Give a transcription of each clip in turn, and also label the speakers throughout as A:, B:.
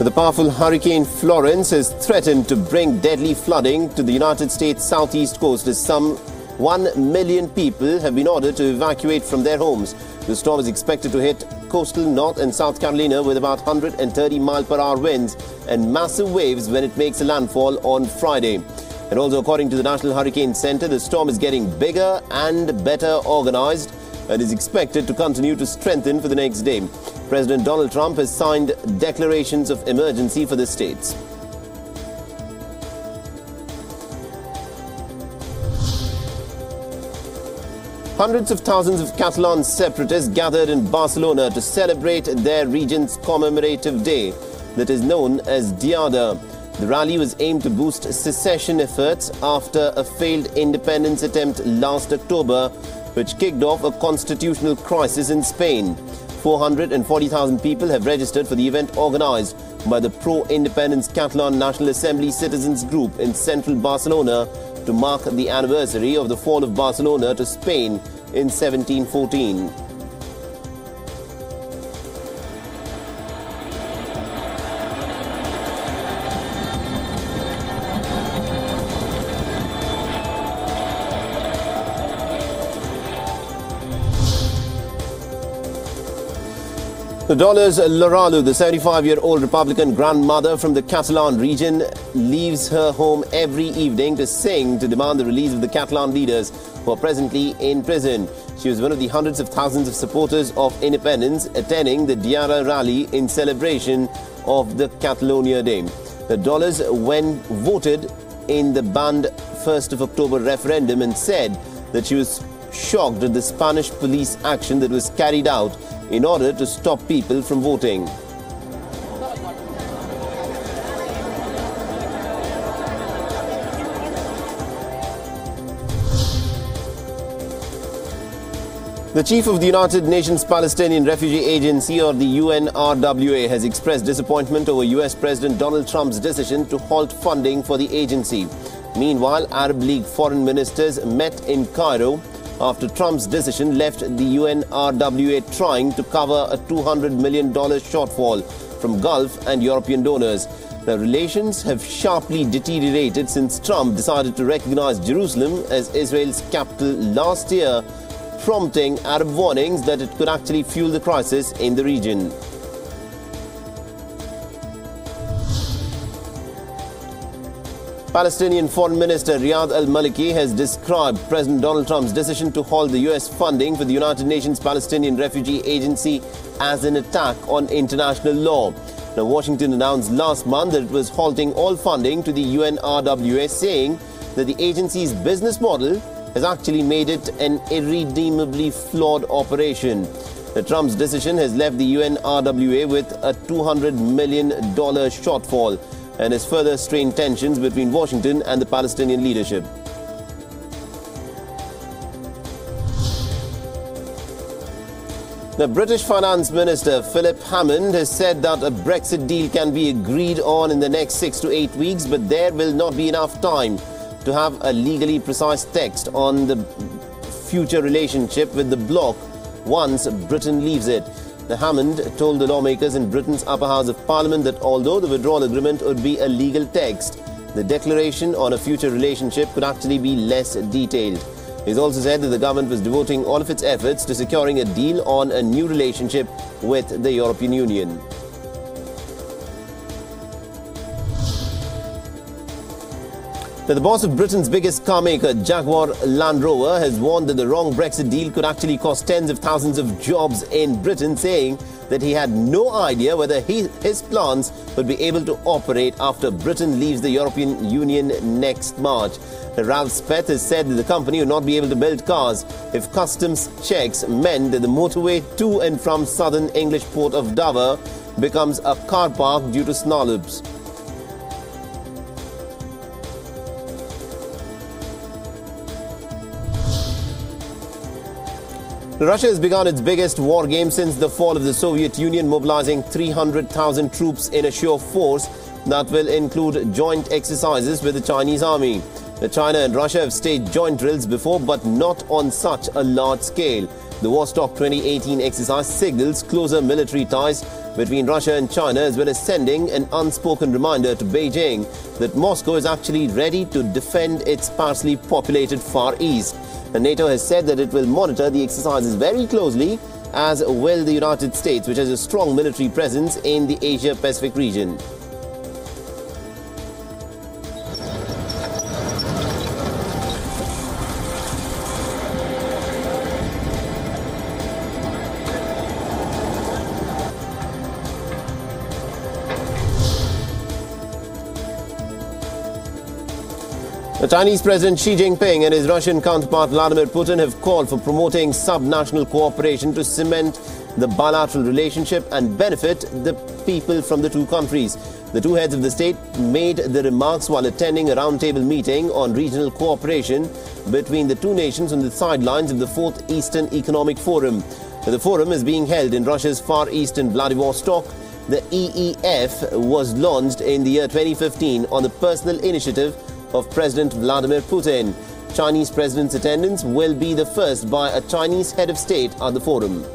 A: The powerful Hurricane Florence has threatened to bring deadly flooding to the United States southeast coast as some 1 million people have been ordered to evacuate from their homes. The storm is expected to hit coastal North and South Carolina with about 130 mile-per-hour winds and massive waves when it makes a landfall on Friday. And also, according to the National Hurricane Center, the storm is getting bigger and better organized and is expected to continue to strengthen for the next day. President Donald Trump has signed declarations of emergency for the states. Hundreds of thousands of Catalan separatists gathered in Barcelona to celebrate their region's commemorative day that is known as Diada. The rally was aimed to boost secession efforts after a failed independence attempt last October, which kicked off a constitutional crisis in Spain. 440,000 people have registered for the event organized by the pro-independence Catalan National Assembly citizens group in central Barcelona to mark the anniversary of the fall of Barcelona to Spain in 1714. Dolores Loralu, the 75-year-old Republican grandmother from the Catalan region, leaves her home every evening to sing to demand the release of the Catalan leaders who are presently in prison. She was one of the hundreds of thousands of supporters of independence attending the Diada rally in celebration of the Catalonia Day. The Dolores, when voted in the banned 1st of October referendum, and said that she was shocked at the Spanish police action that was carried out in order to stop people from voting. The chief of the United Nations Palestinian Refugee Agency, or the UNRWA, has expressed disappointment over US President Donald Trump's decision to halt funding for the agency. Meanwhile, Arab League foreign ministers met in Cairo after Trump's decision left the UNRWA trying to cover a $200 million shortfall from Gulf and European donors. Now, relations have sharply deteriorated since Trump decided to recognize Jerusalem as Israel's capital last year, prompting Arab warnings that it could actually fuel the crisis in the region. Palestinian Foreign Minister Riyad al-Maliki has described President Donald Trump's decision to halt the US funding for the United Nations Palestinian Refugee Agency as an attack on international law. Now, Washington announced last month that it was halting all funding to the UNRWA, saying that the agency's business model has actually made it an irredeemably flawed operation. Trump's decision has left the UNRWA with a $200 million shortfall and has further strained tensions between Washington and the Palestinian leadership. The British Finance Minister Philip Hammond has said that a Brexit deal can be agreed on in the next 6 to 8 weeks, but there will not be enough time to have a legally precise text on the future relationship with the bloc once Britain leaves it. Hammond told the lawmakers in Britain's upper house of parliament that although the withdrawal agreement would be a legal text, the declaration on a future relationship could actually be less detailed. He's also said that the government was devoting all of its efforts to securing a deal on a new relationship with the European Union. The boss of Britain's biggest car maker, Jaguar Land Rover, has warned that the wrong Brexit deal could actually cost tens of thousands of jobs in Britain, saying that he had no idea whether his plants would be able to operate after Britain leaves the European Union next March. Ralph Speth has said that the company would not be able to build cars if customs checks meant that the motorway to and from southern English port of Dover becomes a car park due to snarlops. Russia has begun its biggest war game since the fall of the Soviet Union, mobilizing 300,000 troops in a show of force that will include joint exercises with the Chinese army. China and Russia have staged joint drills before, but not on such a large scale. The Vostok 2018 exercise signals closer military ties between Russia and China, as well as sending an unspoken reminder to Beijing that Moscow is actually ready to defend its sparsely populated Far East. And NATO has said that it will monitor the exercises very closely, as will the United States, which has a strong military presence in the Asia-Pacific region. The Chinese President Xi Jinping and his Russian counterpart Vladimir Putin have called for promoting subnational cooperation to cement the bilateral relationship and benefit the people from the two countries. The two heads of the state made the remarks while attending a roundtable meeting on regional cooperation between the two nations on the sidelines of the 4th Eastern Economic Forum. The forum is being held in Russia's Far Eastern Vladivostok. The EEF was launched in the year 2015 on the personal initiative of President Vladimir Putin. Chinese president's attendance will be the first by a Chinese head of state at the forum.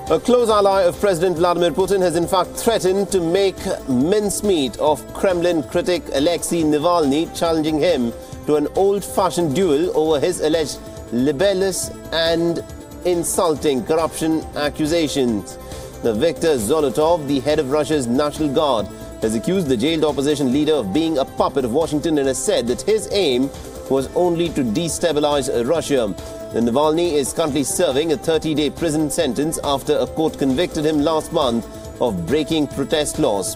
A: A close ally of President Vladimir Putin has in fact threatened to make mincemeat of Kremlin critic Alexei Navalny, challenging him to an old-fashioned duel over his alleged libellous and insulting corruption accusations. The Viktor Zolotov, the head of Russia's National Guard, has accused the jailed opposition leader of being a puppet of Washington and has said that his aim was only to destabilize Russia. Navalny is currently serving a 30-day prison sentence after a court convicted him last month of breaking protest laws.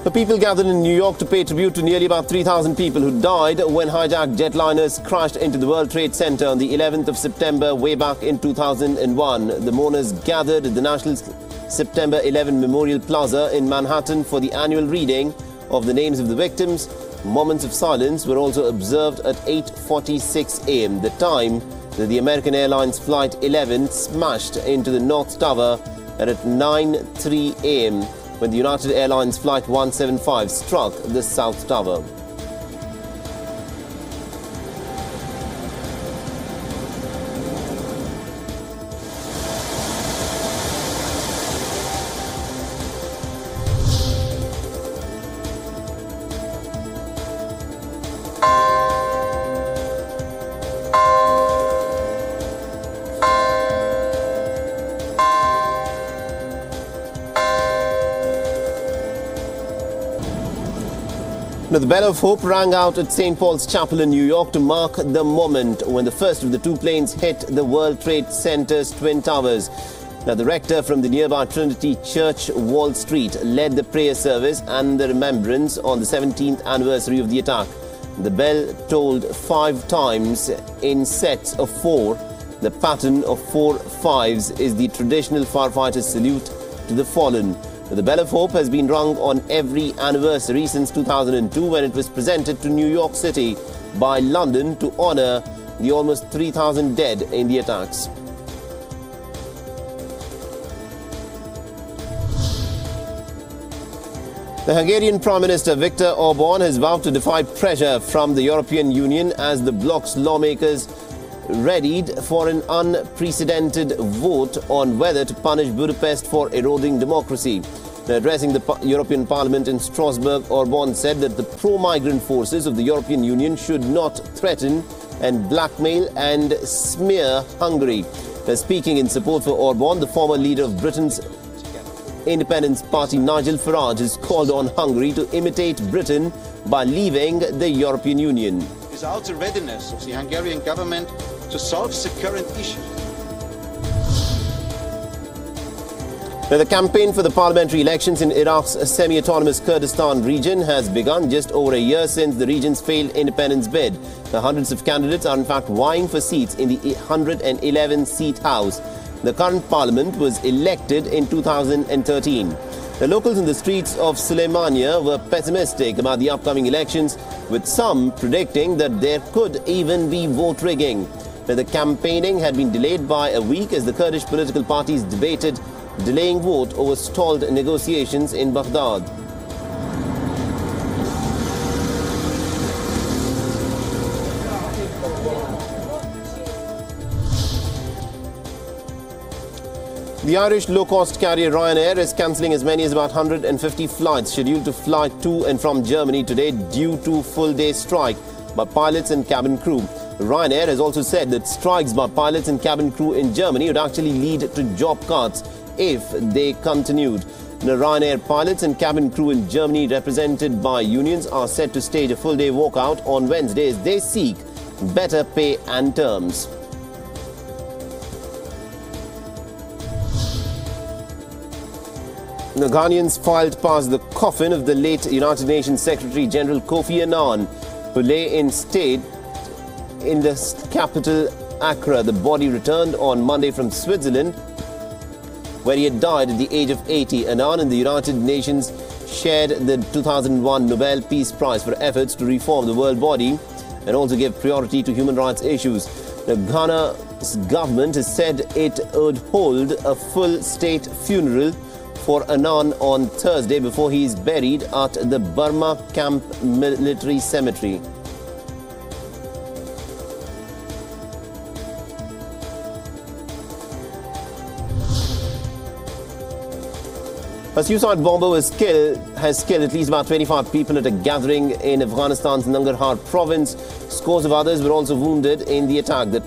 A: The people gathered in New York to pay tribute to nearly about 3,000 people who died when hijacked jetliners crashed into the World Trade Center on the 11th of September way back in 2001. The mourners gathered at the National September 11 Memorial Plaza in Manhattan for the annual reading of the names of the victims. Moments of silence were also observed at 8:46 a.m., the time that the American Airlines Flight 11 smashed into the North Tower, and at 9:03 a.m. when the United Airlines Flight 175 struck the South Tower. Now, the bell of hope rang out at St. Paul's Chapel in New York to mark the moment when the first of the two planes hit the World Trade Center's Twin Towers. Now, the rector from the nearby Trinity Church, Wall Street, led the prayer service and the remembrance on the 17th anniversary of the attack. The bell tolled 5 times in sets of 4. The pattern of 4 fives is the traditional firefighters' salute to the fallen. The Bell of Hope has been rung on every anniversary since 2002, when it was presented to New York City by London to honor the almost 3,000 dead in the attacks. The Hungarian Prime Minister Viktor Orban has vowed to defy pressure from the European Union as the bloc's lawmakers readied for an unprecedented vote on whether to punish Budapest for eroding democracy. Addressing the European Parliament in Strasbourg, Orban said that the pro-migrant forces of the European Union should not threaten and blackmail and smear Hungary. Speaking in support for Orban, the former leader of Britain's Independence Party, Nigel Farage, has called on Hungary to imitate Britain by leaving the European Union.
B: Without the readiness of the Hungarian government to solve the current issues.
A: Now, the campaign for the parliamentary elections in Iraq's semi-autonomous Kurdistan region has begun just over a year since the region's failed independence bid. Hundreds of candidates are in fact vying for seats in the 111-seat House. The current parliament was elected in 2013. The locals in the streets of Suleimania were pessimistic about the upcoming elections, with some predicting that there could even be vote rigging. Now, the campaigning had been delayed by a week as the Kurdish political parties debated delaying vote over stalled negotiations in Baghdad. The Irish low-cost carrier Ryanair is cancelling as many as about 150 flights scheduled to fly to and from Germany today due to full-day strike by pilots and cabin crew. Ryanair has also said that strikes by pilots and cabin crew in Germany would actually lead to job cuts if they continued. The Ryanair pilots and cabin crew in Germany, represented by unions, are set to stage a full-day walkout on Wednesday as they seek better pay and terms. The Ghanaians filed past the coffin of the late United Nations Secretary General Kofi Annans, who lay in state in the capital Accra. The body returned on Monday from Switzerland, where he had died at the age of 80. Annans and the United Nations shared the 2001 Nobel Peace Prize for efforts to reform the world body and also give priority to human rights issues. The Ghana's government has said it would hold a full state funeral for Annans on Thursday before he is buried at the Burma Camp Military Cemetery. A suicide bomber has killed at least about 25 people at a gathering in Afghanistan's Nangarhar province. Scores of others were also wounded in the attack. The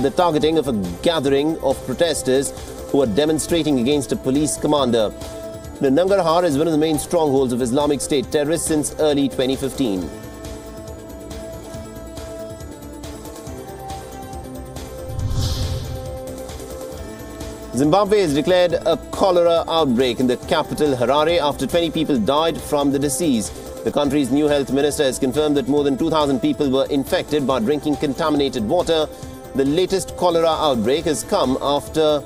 A: targeting of a gathering of protesters who are demonstrating against a police commander. The Nangarhar is one of the main strongholds of Islamic State terrorists since early 2015. Zimbabwe has declared a cholera outbreak in the capital Harare after 20 people died from the disease. The country's new health minister has confirmed that more than 2,000 people were infected by drinking contaminated water. The latest cholera outbreak has come after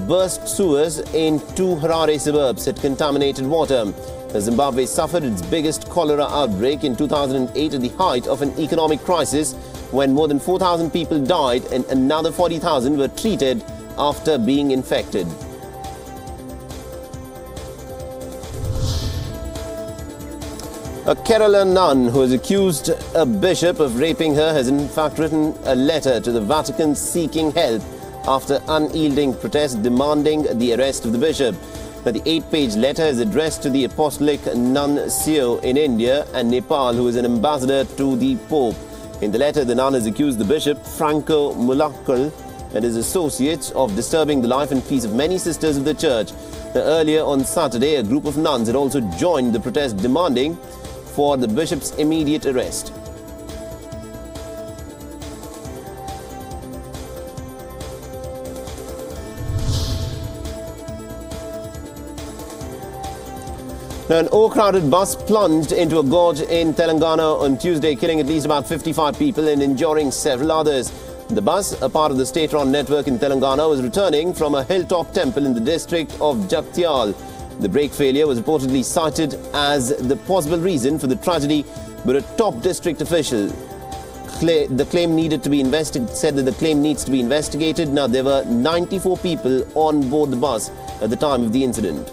A: burst sewers in two Harare suburbs had contaminated water. Zimbabwe suffered its biggest cholera outbreak in 2008 at the height of an economic crisis when more than 4,000 people died and another 40,000 were treated after being infected. A Catalan nun who has accused a bishop of raping her has in fact written a letter to the Vatican seeking help after unyielding protests demanding the arrest of the bishop. Now, the 8-page letter is addressed to the Apostolic Nuncio in India and Nepal, who is an ambassador to the Pope. In the letter, the nun has accused the bishop, Franco Mulakal, and his associates of disturbing the life and peace of many sisters of the church. Now, earlier on Saturday, a group of nuns had also joined the protest demanding for the bishop's immediate arrest. Now, an overcrowded bus plunged into a gorge in Telangana on Tuesday, killing at least about 55 people and injuring several others. The bus, a part of the state-run network in Telangana, was returning from a hilltop temple in the district of Jagtial. The brake failure was reportedly cited as the possible reason for the tragedy, but a top district official said that the claim needs to be investigated. Now, there were 94 people on board the bus at the time of the incident.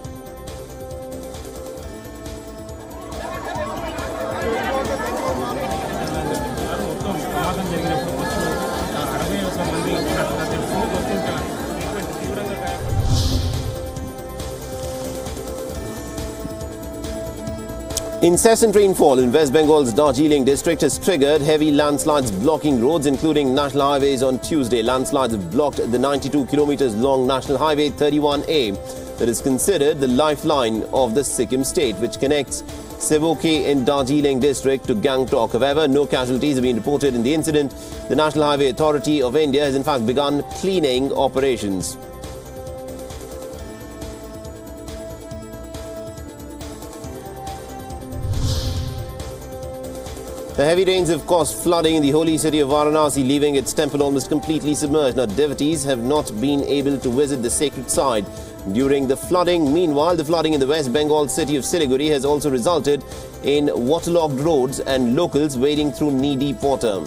A: Incessant rainfall in West Bengal's Darjeeling district has triggered heavy landslides blocking roads, including national highways on Tuesday. Landslides have blocked the 92 kilometers long National Highway 31A that is considered the lifeline of the Sikkim state, which connects Sevoke in Darjeeling district to Gangtok. However, no casualties have been reported in the incident. The National Highway Authority of India has in fact begun cleaning operations. The heavy rains have caused flooding in the holy city of Varanasi, leaving its temple almost completely submerged. Now, devotees have not been able to visit the sacred site during the flooding. Meanwhile, the flooding in the West Bengal city of Siliguri has also resulted in waterlogged roads and locals wading through knee-deep water.